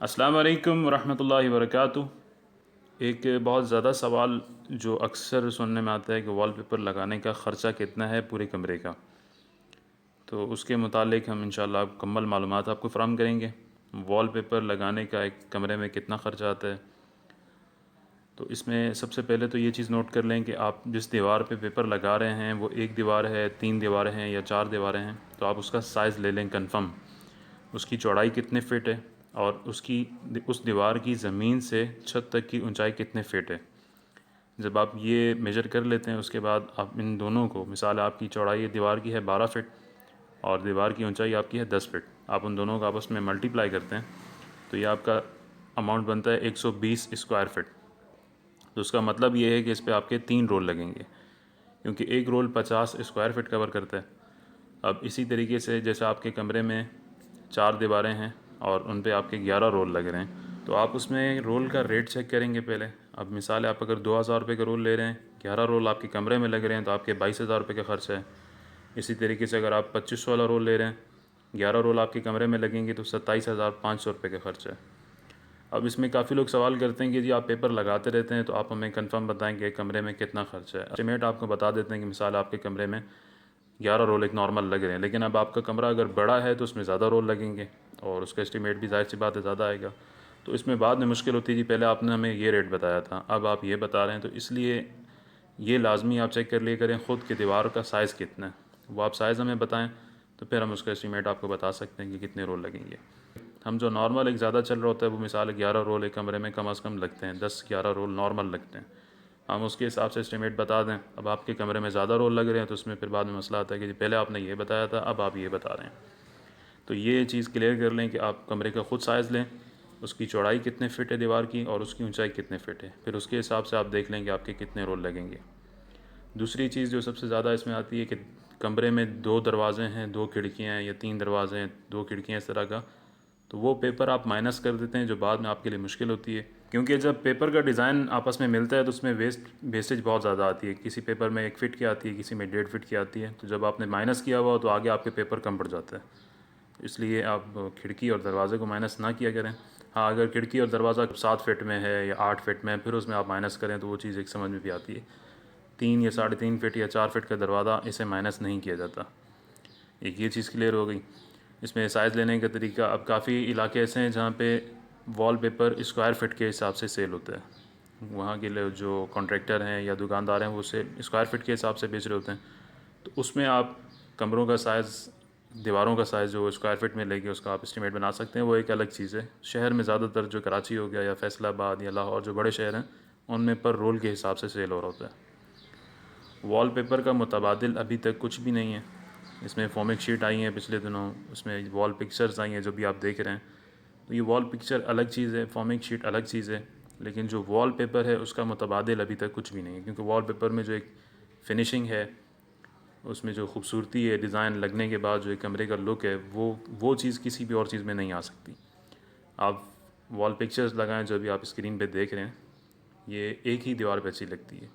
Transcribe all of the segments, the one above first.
अस्सलाम वालेकुम रहमतुल्लाहि वबरकातुहू। एक बहुत ज़्यादा सवाल जो अक्सर सुनने में आता है कि वॉलपेपर लगाने का ख़र्चा कितना है पूरे कमरे का। तो उसके मुतालिक हम इंशाअल्लाह मुकम्मल मालूमात आपको फ़राहम करेंगे। वॉलपेपर लगाने का एक कमरे में कितना ख़र्चा आता है। तो इसमें सबसे पहले तो ये चीज़ नोट कर लें कि आप जिस दीवार पे पेपर लगा रहे हैं वो एक दीवार है, 3 दीवारें हैं या 4 दीवारें हैं, तो आप उसका साइज़ ले लें कन्फर्म। उसकी चौड़ाई कितने फ़िट है और उस दीवार की ज़मीन से छत तक की ऊंचाई कितने फ़िट है। जब आप ये मेजर कर लेते हैं उसके बाद आप इन दोनों को, मिसाल आपकी चौड़ाई दीवार की है 12 फ़िट और दीवार की ऊंचाई आपकी है 10 फ़िट, आप उन दोनों का आपस में मल्टीप्लाई करते हैं तो ये आपका अमाउंट बनता है 120 स्क्वायर फ़िट। तो उसका मतलब ये है कि इस पर आपके 3 रोल लगेंगे, क्योंकि एक रोल 50 स्क्वायर फ़िट कवर करता है। अब इसी तरीके से जैसे आपके कमरे में 4 दीवारें हैं और उन पे आपके 11 रोल लग रहे हैं, तो आप उसमें रोल का रेट चेक करेंगे पहले। अब मिसाल आप अगर 2000 रुपये का रोल ले रहे हैं, 11 रोल आपके कमरे में लग रहे हैं, तो आपके 22,000 रुपये का खर्च है। इसी तरीके से अगर आप 2500 वाला रोल ले रहे हैं, 11 रोल आपके कमरे में लगेंगे, तो 27,500 रुपये का खर्च है। अब इसमें काफ़ी लोग सवाल करते हैं कि जी आप पेपर लगाते रहते हैं तो आप हमें कंफर्म बताएं कि कमरे में कितना खर्च है। एस्टिमेट आपको बता देते हैं कि मिसाल आपके कमरे में 11 रोल एक नॉर्मल लग रहे हैं, लेकिन अब आपका कमरा अगर बड़ा है तो उसमें ज़्यादा रोल लगेंगे और उसका एस्टिमेट भी ज़ाहिर सी बात है ज़्यादा आएगा। तो इसमें बाद में मुश्किल होती है जी पहले आपने हमें ये रेट बताया था, अब आप ये बता रहे हैं, तो इसलिए ये लाजमी आप चेक कर लिया करें ख़ुद की दीवार का साइज़ कितना है। वो आप साइज़ हमें बताएं तो फिर हम उसका एस्टिमेट आपको बता सकते हैं कि कितने रोल लगेंगे। हम जो नॉर्मल एक ज़्यादा चल रहा होता है वो मिसाल 11 रोल एक कमरे में कम अज़ कम लगते हैं, 10-11 रोल नॉर्मल लगते हैं, हम उसके हिसाब से एस्टिमेट बता दें। अब आपके कमरे में ज़्यादा रोल लग रहे हैं तो उसमें फिर बाद में मसला आता है कि पहले आपने ये बताया था, अब आप ये बता रहे हैं। तो ये चीज़ क्लियर कर लें कि आप कमरे का ख़ुद साइज़ लें, उसकी चौड़ाई कितने फ़िट है दीवार की और उसकी ऊंचाई कितने फ़िट है, फिर उसके हिसाब से आप देख लें कि आपके कितने रोल लगेंगे। दूसरी चीज़ जो सबसे ज़्यादा इसमें आती है कि कमरे में 2 दरवाज़े हैं, 2 खिड़कियाँ हैं या 3 दरवाज़े हैं, 2 खिड़कियाँ इस तरह का, तो वो पेपर आप माइनस कर देते हैं जो बाद में आपके लिए मुश्किल होती है, क्योंकि जब पेपर का डिज़ाइन आपस में मिलता है तो उसमें वेस्टेज बहुत ज़्यादा आती है। किसी पेपर में 1 फ़िट की आती है, किसी में 1.5 फ़िट की आती है, तो जब आपने माइनस किया हुआ तो आगे आपके पेपर कम पड़ जाता है। इसलिए आप खिड़की और दरवाज़े को माइनस ना किया करें। हाँ, अगर खिड़की और दरवाज़ा 7 फ़िट में है या 8 फ़िट में है फिर उसमें आप माइनस करें तो वो चीज़ एक समझ में भी आती है। 3 या 3.5 फ़िट या 4 फ़िट का दरवाज़ा इसे माइनस नहीं किया जाता। एक ये चीज़ क्लियर हो गई। इसमें साइज़ लेने का तरीका, अब काफ़ी इलाके ऐसे हैं जहाँ पे वॉलपेपर स्क्वायर फ़िट के हिसाब से सेल होता है। वहाँ के लोग जो कॉन्ट्रैक्टर हैं या दुकानदार हैं वो स्क्वायर फ़िट के हिसाब से बेच रहे होते हैं। तो उसमें आप कमरों का साइज़, दीवारों का साइज़ जो स्क्वायर फ़िट में लेके उसका आप एस्टिमेट बना सकते हैं, वो एक अलग चीज़ है। शहर में ज़्यादातर जो कराची हो गया या फैसलाबाद या लाहौर जो बड़े शहर हैं उनमें पर रोल के हिसाब से सेल हो रहा होता है। वॉलपेपर का मुतबादिल अभी तक कुछ भी नहीं है। इसमें फोमिक शीट आई है पिछले दिनों, उसमें वॉल पिक्चर्स आई हैं जो भी आप देख रहे हैं, तो ये वॉल पिक्चर अलग चीज़ है, फोमिक शीट अलग चीज़ है, लेकिन जो वॉल पेपर है उसका मुतबादिल अभी तक कुछ भी नहीं है। क्योंकि वॉल पेपर में जो एक फिनिशिंग है, उसमें जो खूबसूरती है, डिज़ाइन लगने के बाद जो एक कमरे का लुक है, वो चीज़ किसी भी और चीज़ में नहीं आ सकती। आप वॉल पिक्चर्स लगाएं जो भी आप स्क्रीन पे देख रहे हैं, ये एक ही दीवार पे अच्छी लगती है।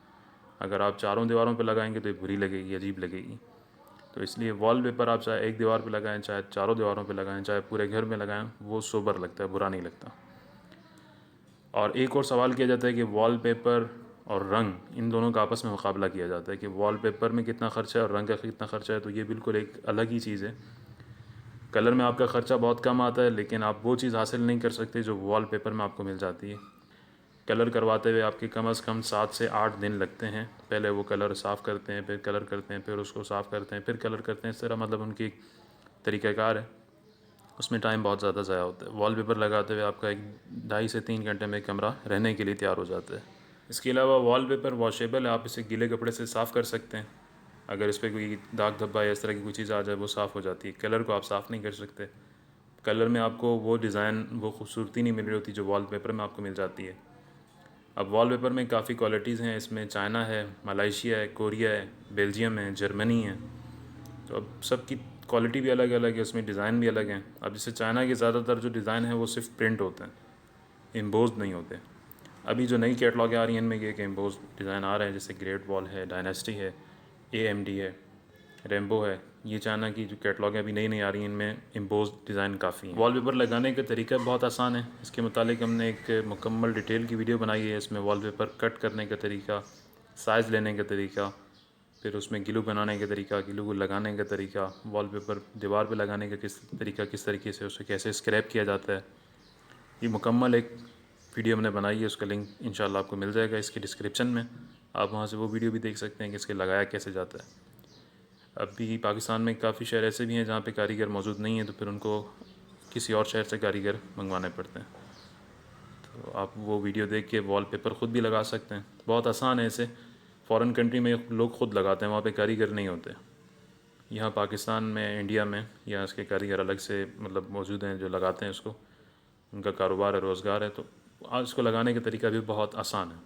अगर आप चारों दीवारों पे लगाएंगे तो ये बुरी लगेगी, अजीब लगेगी। तो इसलिए वॉलपेपर आप चाहे एक दीवार पे लगाएं, चाहे चारों दीवारों पे लगाएं, चाहे पूरे घर में लगाएं, वो सोबर लगता है, बुरा नहीं लगता। और एक और सवाल किया जाता है कि वॉलपेपर और रंग, इन दोनों का आपस में मुकाबला किया जाता है कि वॉलपेपर में कितना खर्चा है और रंग का कितना खर्चा है। तो ये बिल्कुल एक अलग ही चीज़ है। कलर में आपका ख़र्चा बहुत कम आता है, लेकिन आप वो चीज़ हासिल नहीं कर सकते जो वॉलपेपर में आपको मिल जाती है। कलर करवाते हुए आपके कम से कम 7 से 8 दिन लगते हैं। पहले वो कलर साफ़ करते हैं, फिर कलर करते हैं, फिर उसको साफ़ करते हैं, फिर कलर करते हैं। इस तरह मतलब उनकी तरीक़ाकार है, उसमें टाइम बहुत ज़्यादा ज़ाया होता है। वॉलपेपर लगाते हुए आपका 2.5 से 3 घंटे में कमरा रहने के लिए तैयार हो जाता है। इसके अलावा वॉलपेपर वॉशेबल है, आप इसे गीले कपड़े से साफ़ कर सकते हैं। अगर इस पर कोई दाग धब्बा या इस तरह की कोई चीज़ आ जाए वो साफ़ हो जाती है। कलर को आप साफ़ नहीं कर सकते। कलर में आपको वो डिज़ाइन, वो खूबसूरती नहीं मिल रही होती जो वॉलपेपर में आपको मिल जाती है। अब वॉलपेपर में काफ़ी क्वालिटीज़ हैं, इसमें चाइना है, मलेशिया है, कोरिया है, बेल्जियम है, जर्मनी है। तो अब सबकी क्वालिटी भी अलग अलग है, उसमें डिज़ाइन भी अलग हैं। अब जैसे चाइना के ज़्यादातर जो डिज़ाइन है वो सिर्फ प्रिंट होते हैं, एम्बोज्ड नहीं होते। अभी जो नई कैटलॉग आ रही हैं इनमें ये कि एम्बोज्ड डिज़ाइन आ रहे हैं, जैसे ग्रेट वॉल है, डायनेस्टी है, AMD है, रेम्बो है, ये चाइना की जो कैटलॉग है अभी नई नई आ रही है, इनमें एम्बोज डिज़ाइन काफ़ी है। वॉलपेपर लगाने का तरीका बहुत आसान है। इसके मुतालिक हमने एक मुकम्मल डिटेल की वीडियो बनाई है। इसमें वॉलपेपर कट करने का तरीका, साइज़ लेने का तरीका, फिर उसमें ग्लू बनाने का तरीका, ग्लू को लगाने का तरीका, वॉलपेपर दीवार पे लगाने का किस तरीके से उसे कैसे स्क्रैप किया जाता है, ये मुकम्मल एक वीडियो हमने बनाई है। उसका लिंक इंशाल्लाह आपको मिल जाएगा इसके डिस्क्रिप्शन में। आप वहाँ से वो वीडियो भी देख सकते हैं कि इसके लगाया कैसे जाता है। अभी पाकिस्तान में काफ़ी शहर ऐसे भी हैं जहाँ पे कारीगर मौजूद नहीं है, तो फिर उनको किसी और शहर से कारीगर मंगवाने पड़ते हैं। तो आप वो वीडियो देख के वॉलपेपर ख़ुद भी लगा सकते हैं। बहुत आसान है। ऐसे फ़ॉरेन कंट्री में लोग ख़ुद लगाते हैं, वहाँ पे कारीगर नहीं होते। यहाँ पाकिस्तान में, इंडिया में, यहाँ इसके कारीगर अलग से मतलब मौजूद हैं जो लगाते हैं इसको। उनका कारोबार है, रोज़गार है। तो आज इसको लगाने का तरीका भी बहुत आसान है।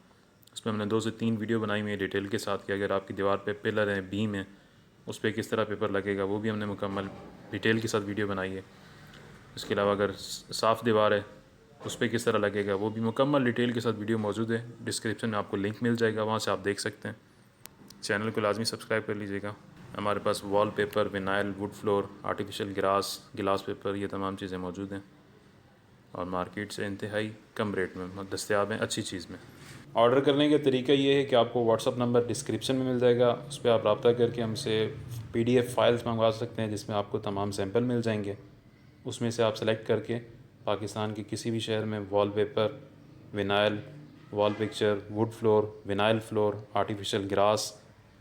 इसमें हमने 2 से 3 वीडियो बनाई हुई है डिटेल के साथ कि अगर आपकी दीवार पे पिलर है, बीम है, उस पर किस तरह पेपर लगेगा, वो भी हमने मुकम्मल डिटेल के साथ वीडियो बनाई है। इसके अलावा अगर साफ़ दीवार है उस पर किस तरह लगेगा, वो भी मुकम्मल डिटेल के साथ वीडियो मौजूद है। डिस्क्रिप्शन में आपको लिंक मिल जाएगा, वहाँ से आप देख सकते हैं। चैनल को लाजमी सब्सक्राइब कर लीजिएगा। हमारे पास wall paper, vinyl, wood floor, artificial glass paper, ये तमाम चीज़ें मौजूद हैं और मार्केट से इंतहाई कम रेट में दस्तयाब हैं, अच्छी चीज़ में। ऑर्डर करने का तरीका ये है कि आपको व्हाट्सअप नंबर डिस्क्रिप्शन में मिल जाएगा। उस पर आप रब्ता करके हमसे PDF फाइल्स मंगवा सकते हैं, जिसमें आपको तमाम सैंपल मिल जाएंगे। उसमें से आप सेलेक्ट करके पाकिस्तान के किसी भी शहर में wallpaper, vinyl, wall picture, would floor, vinyl floor, artificial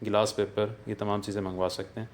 glass paper, ये तमाम चीज़ें मंगवा सकते हैं।